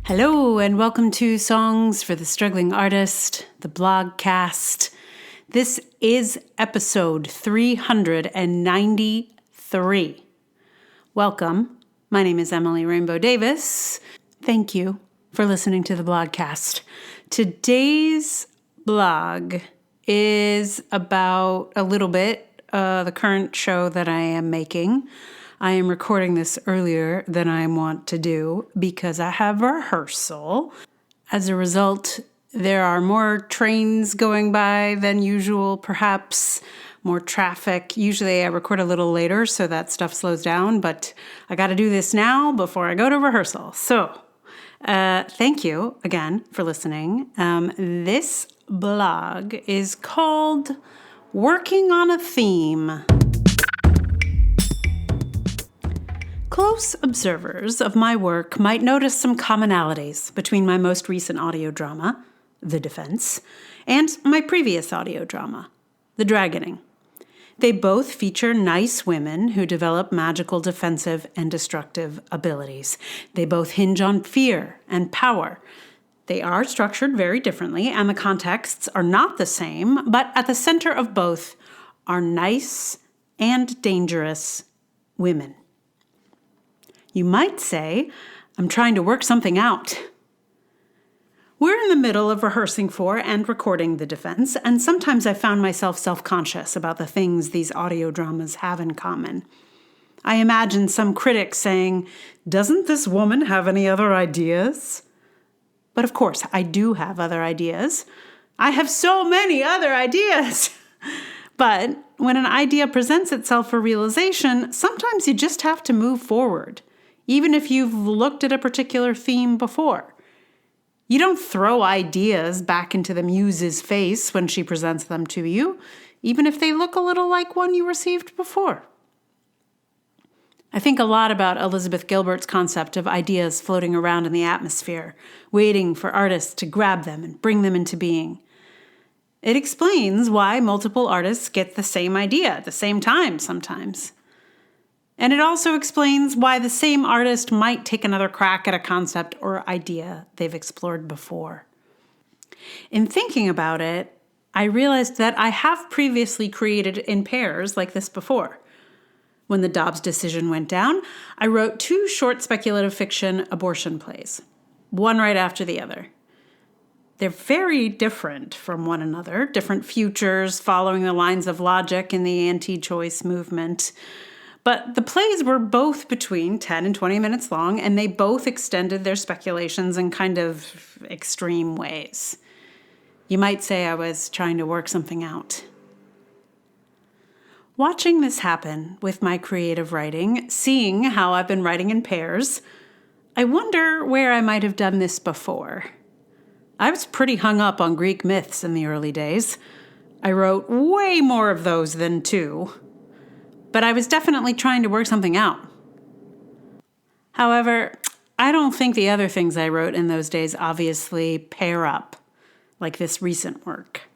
Hello and welcome to Songs for the Struggling Artist, the blogcast. This is episode 393. Welcome. My name is Emily Rainbow Davis. Thank you for listening to the blogcast. Today's blog is about a little bit the current show that I am making. I am recording this earlier than I want to do because I have rehearsal. As a result, there are more trains going by than usual, perhaps more traffic. Usually I record a little later so that stuff slows down, but I got to do this now before I go to rehearsal. So thank you again for listening. This blog is called Working on a Theme. Close observers of my work might notice some commonalities between my most recent audio drama, The Defense, and my previous audio drama, The Dragoning. They both feature nice women who develop magical defensive and destructive abilities. They both hinge on fear and power. They are structured very differently, and the contexts are not the same, but at the center of both are nice and dangerous women. You might say, I'm trying to work something out. We're in the middle of rehearsing for and recording The Defense, and sometimes I found myself self-conscious about the things these audio dramas have in common. I imagine some critics saying, doesn't this woman have any other ideas? But of course, I do have other ideas. I have so many other ideas. But when an idea presents itself for realization, sometimes you just have to move forward. Even if you've looked at a particular theme before. You don't throw ideas back into the muse's face when she presents them to you, even if they look a little like one you received before. I think a lot about Elizabeth Gilbert's concept of ideas floating around in the atmosphere, waiting for artists to grab them and bring them into being. It explains why multiple artists get the same idea at the same time sometimes. And it also explains why the same artist might take another crack at a concept or idea they've explored before. In thinking about it, I realized that I have previously created in pairs like this before. When the Dobbs decision went down, I wrote 2 short speculative fiction abortion plays, one right after the other. They're very different from one another, different futures following the lines of logic in the anti-choice movement. But the plays were both between 10 and 20 minutes long, and they both extended their speculations in kind of extreme ways. You might say I was trying to work something out. Watching this happen with my creative writing, seeing how I've been writing in pairs, I wonder where I might have done this before. I was pretty hung up on Greek myths in the early days. I wrote way more of those than 2. But I was definitely trying to work something out. However, I don't think the other things I wrote in those days obviously pair up, like this recent work.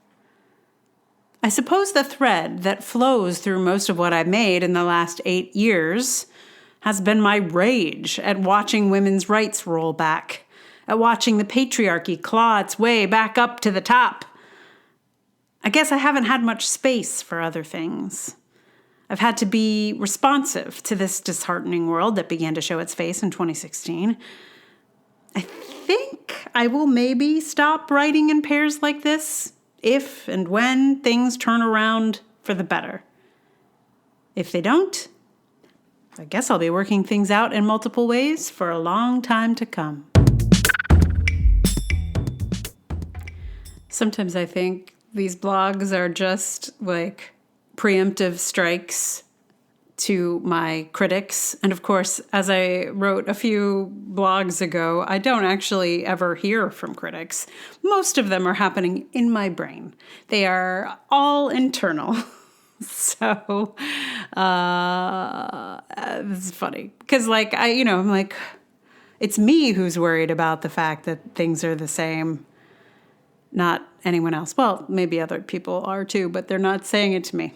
I suppose the thread that flows through most of what I've made in the last 8 years has been my rage at watching women's rights roll back, at watching the patriarchy claw its way back up to the top. I guess I haven't had much space for other things. I've had to be responsive to this disheartening world that began to show its face in 2016. I think I will maybe stop writing in pairs like this if and when things turn around for the better. If they don't, I guess I'll be working things out in multiple ways for a long time to come. Sometimes I think these blogs are just like preemptive strikes to my critics. And of course, as I wrote a few blogs ago, I don't actually ever hear from critics. Most of them are happening in my brain. They are all internal. So, this is funny. Because I'm like, it's me who's worried about the fact that things are the same, not anyone else. Well, maybe other people are too, but they're not saying it to me.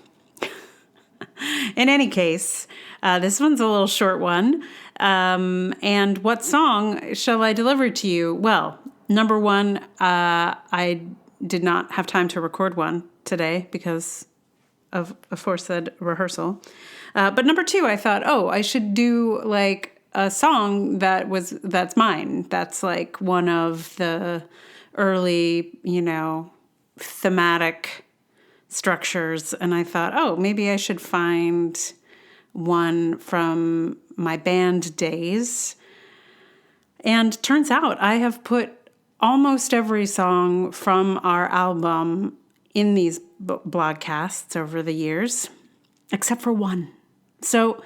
In any case, this one's a little short one. And what song shall I deliver to you? Well, number one, I did not have time to record one today because of aforesaid rehearsal. But number two, I thought, I should do like a song that's mine. That's like one of the early, thematic structures. And I thought, maybe I should find one from my band days. And turns out I have put almost every song from our album in these blogcasts over the years, except for one. So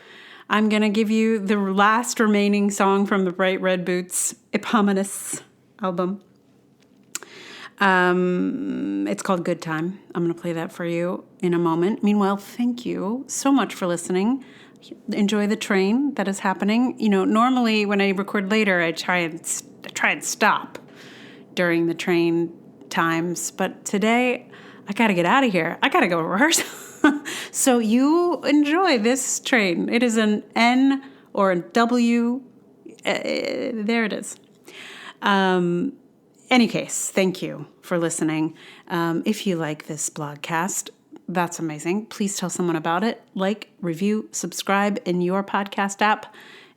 I'm going to give you the last remaining song from the Bright Red Boots eponymous album. It's called Good Time. I'm going to play that for you in a moment. Meanwhile, thank you so much for listening. Enjoy the train that is happening. Normally when I record later, I try and stop during the train times. But today, I got to get out of here. I got to go rehearse. So you enjoy this train. It is an N or a W. There it is. Any case, thank you for listening. If you like this blogcast, that's amazing. Please tell someone about it. Like, review, subscribe in your podcast app.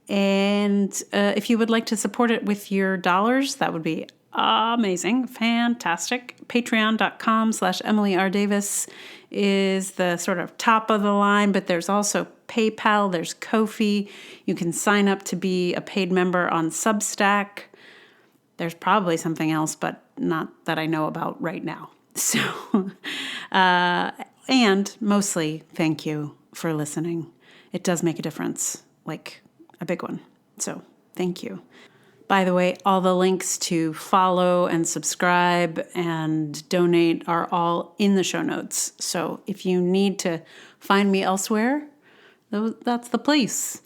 And if you would like to support it with your dollars, that would be amazing. Fantastic. Patreon.com/Emily R. Davis is the sort of top of the line, but there's also PayPal, there's Ko-fi. You can sign up to be a paid member on Substack. There's probably something else, but not that I know about right now. So, and mostly, thank you for listening. It does make a difference, like a big one. So, thank you. By the way, all the links to follow and subscribe and donate are all in the show notes. So if you need to find me elsewhere, that's the place.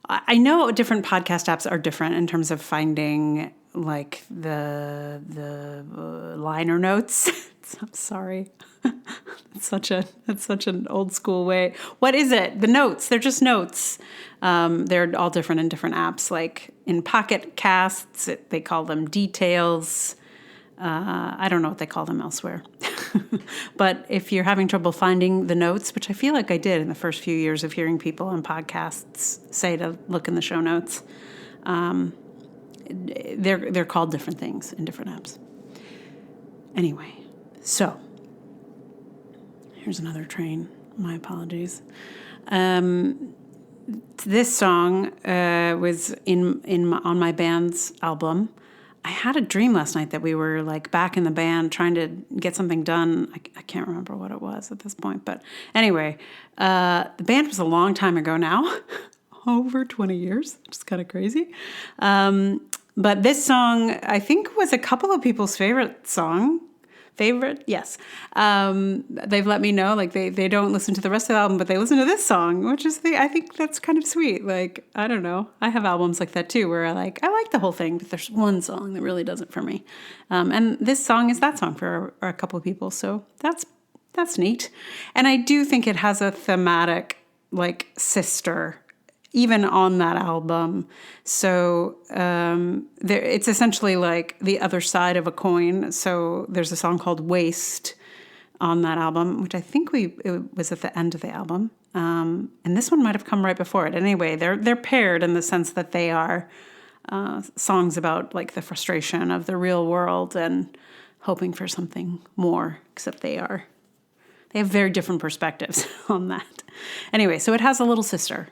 I know different podcast apps are different in terms of finding like the liner notes. I'm sorry. It's such an old school way. What is it? The notes. They're just notes. They're all different in different apps. Like in Pocket Casts, they call them details. I don't know what they call them elsewhere. But if you're having trouble finding the notes, which I feel like I did in the first few years of hearing people on podcasts say to look in the show notes, they're called different things in different apps. Anyway, so here's another train. My apologies. This song was on my band's album. I had a dream last night that we were like back in the band trying to get something done. I can't remember what it was at this point, but anyway, the band was a long time ago now, over 20 years, which is kind of crazy. But this song, I think, was a couple of people's favorite song. Yes. They've let me know, like, they don't listen to the rest of the album, but they listen to this song, which is I think that's kind of sweet. Like, I don't know. I have albums like that too, where I like the whole thing, but there's one song that really does it for me. And this song is that song for a couple of people. So that's neat. And I do think it has a thematic, like, sister even on that album. So it's essentially like the other side of a coin. So there's a song called Waste on that album, which I think it was at the end of the album. And this one might have come right before it. Anyway, they're paired in the sense that they are songs about like the frustration of the real world and hoping for something more, except they have very different perspectives on that. Anyway, so it has a little sister,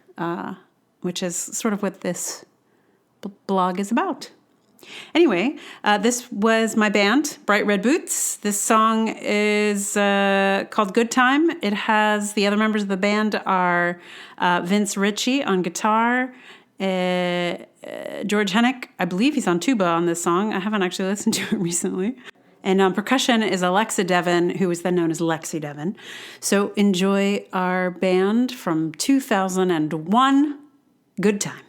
which is sort of what this blog is about. Anyway, this was my band, Bright Red Boots. This song is called Good Time. It has, the other members of the band are Vince Ritchie on guitar, George Hennick, I believe he's on tuba on this song. I haven't actually listened to it recently. And on percussion is Alexa Devon, who was then known as Lexi Devon. So enjoy our band from 2001, Good Time.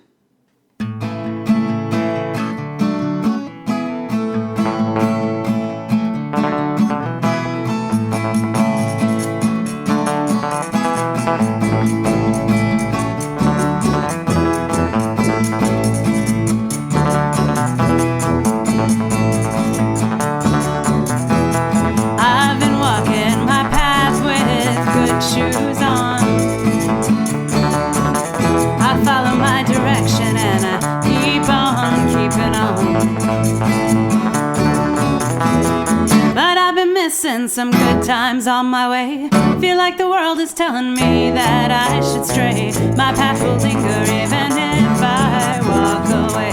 and some good times on my way. Feel like the world is telling me that I should stray. My path will linger even if I walk away.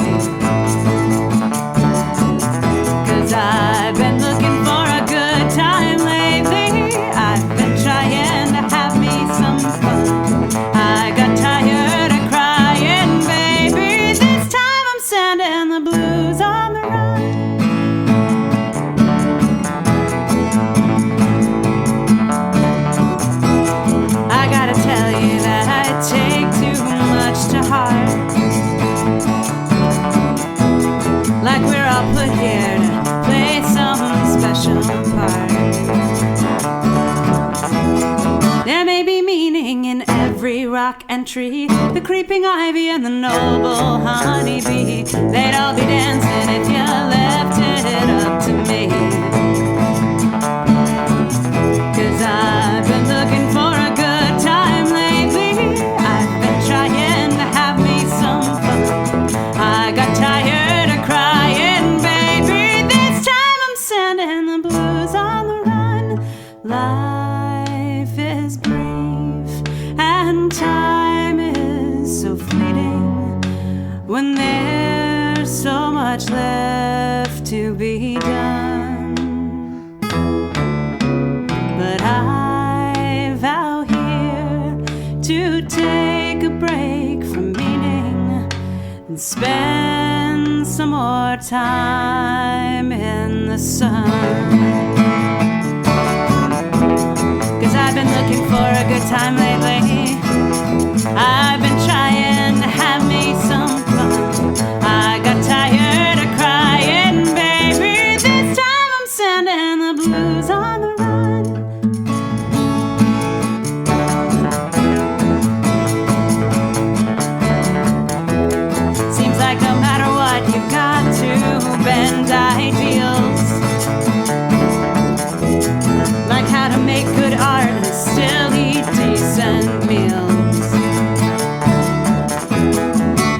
'Cause I've been looking for a good time lately. I've been trying to have me some fun. I got tired of crying, baby. This time I'm sending the blues on the run. I gotta tell you that I take too much to heart. Like we're all put here to play some special part. There may be meaning in every rock and tree, the creeping ivy and the noble honeybee. They'd all be dancing if you left it up to me. 'Cause I've been looking for a good time lately. I've been trying to have me some fun. I got tired of crying, baby. This time I'm sending the blues on the run. Life is brief and time is so fleeting when there's so much left to be done. But I vow here to take a break from meaning and spend some more time in the sun. 'Cause I've been looking for a good time lately. I've been trying to have me some fun. I got tired of crying, baby. This time I'm sending the blues on the run. Seems like no matter what, you've got to bend ideals. Like how to make good art and still eat decent meals.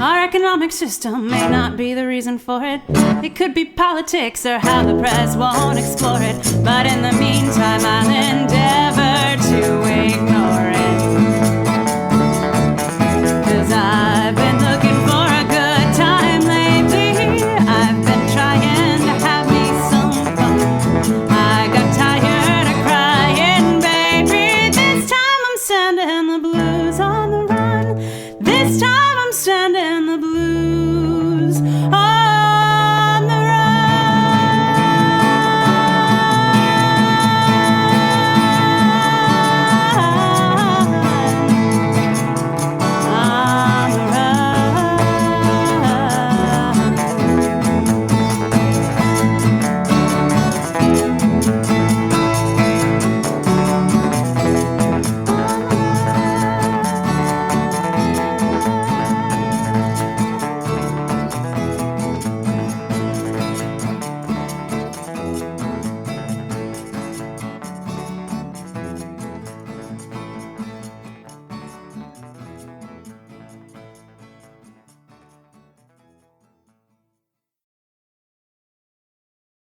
Our economic system may not be the reason for it. It could be politics or how the press won't explore it. But in the meantime, I'll endeavor to ignore it. 'Cause I've been looking